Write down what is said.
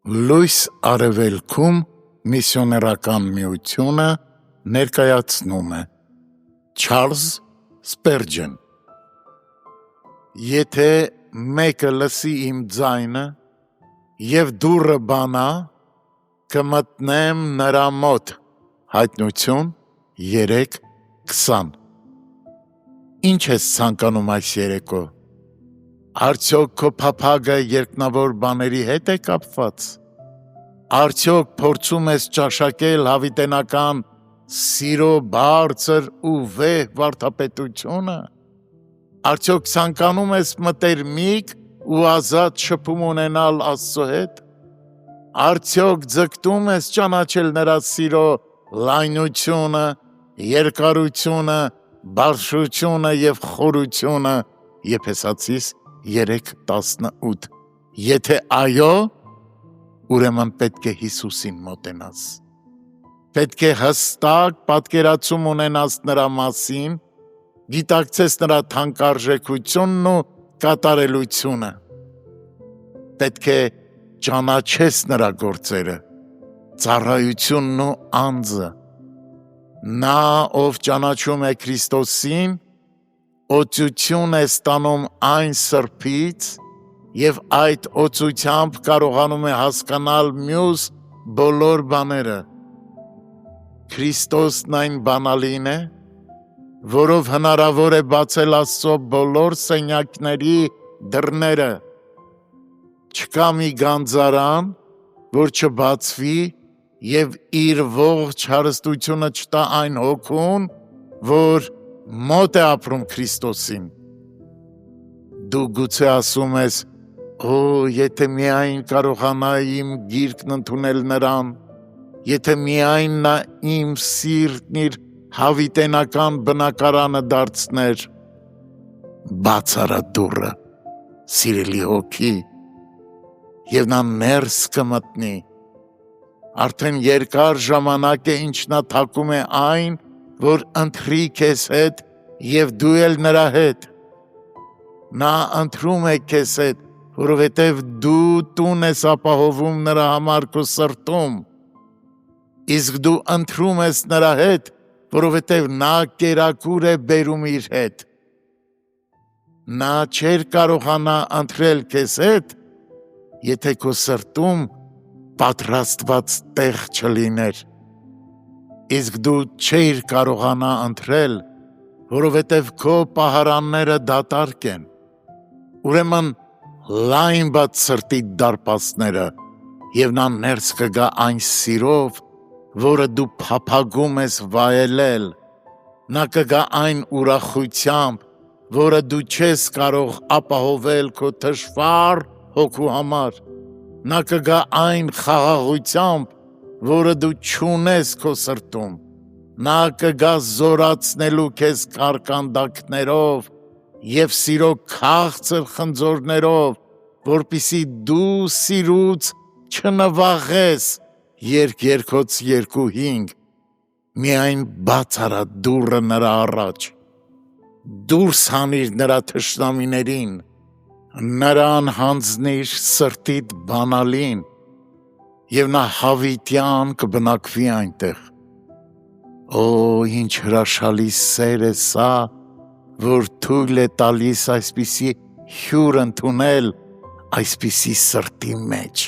Լույս արևելքում միսիոներական միությունը ներկայացնում է Չարլզ Սպերջեն Եթե մեկը լսի իմ ձայնը և դուռը բանա, կմտնեմ նրա մոտ Հայտնություն 3:20 Ինչ ես ցանկանում այս երեկո, արդյոք քո փափագը երկնավոր բաների հետ է կապված, արդյոք փորձում ես ճաշակել հավիտենական սիրո բարձր ու վեհ վարդապետությունը, արդյոք ցանկանում ես մտերմիկ ու ազատ շփում ունենալ Աստծո հետ, արդյոք ձգտում ես ճանաչել նրա սիրո լայնությունը, երկարությունը, բարձրությունը և խորությունը Եփեսացիս 3:18 Եթե այո, ուրեմն պետք է Հիսուսին մոտենաս, պետք է հստակ պատկերացում ունենաս նրա մասին, գիտակցես նրա թանկարժեքությունն ու կատարելությունը, պետք է ճանաչես նրա գործերը, ծառայությունն ու անձը, նա ով ճանաչում է Քրիստոսին, օծություն է ստանում այն սրբից և այդ օծությամբ կարողանում է հասկանալ մյուս բոլոր բաները, Քրիստոսն այն բանալին է, որով հնարավոր է բացել Աստծո բոլոր սենյակների դռները, չկա մի գանձարան, որ չբացվի և իր ողջ հարստությունը չտա այն հոգուն, որ մոտ է ապրում Քրիստոսին, դու գուցե ասում ես, եթե միայն կարողանայի իմ գիրկն ընդունել նրան, եթե միայն նա իմ սիրտն իր հավիտենական բնակարանը դարձներ, բաց արա դուռը, սիրելի հոգի, և նա ներս կմտնի, արդեն երկար ժամանակ է, ինչ նա թակում է այն, որ ընթրի քեզ հետ և դու էլ նրա հետ, նա ընթրում է քեզ հետ, որովհետև դու տուն ես ապահովում նրա համար քո սրտում, իսկ դու ընթրում ես նրա հետ, որովհետև նա կերակուր է բերում իր հետ, նա չէր կարողանա ընթրել քեզ հետ, եթե քո սրտում պատրաստված տեղ չլիներ, իսկ դու չէիր կարողանա ընթրել, որովհետև քո պահարանները դատարկ են, ուրեմն լայն բաց սրտիդ դարպասները և նա ներս կգա այն սիրով, որը դու փափագում ես վայելել, նա կգա այն ուրախությամբ, որը դու չես կարող ապահովել քո թշվառ հոգու համար, նա կգա այն խաղաղությամբ, որը դու չունես քո սրտում, նա կգա զորացնելու քեզ կարկանդակներով և սիրո քաղցր խնձորներով, որպեսզի դու սիրուց չնվաղես Երգերգոց 2:5 միայն բաց արա դուռը նրա առաջ, դուրս հանիր նրա թշնամիներին, նրան հանձնիր սրտիդ բանալին և նա հավիտյան կբնակվի այնտեղ, ինչ հրաշալի սեր է սա, որ թույլ է տալիս այսպիսի հյուր ընդունել այսպիսի սրտի մեջ,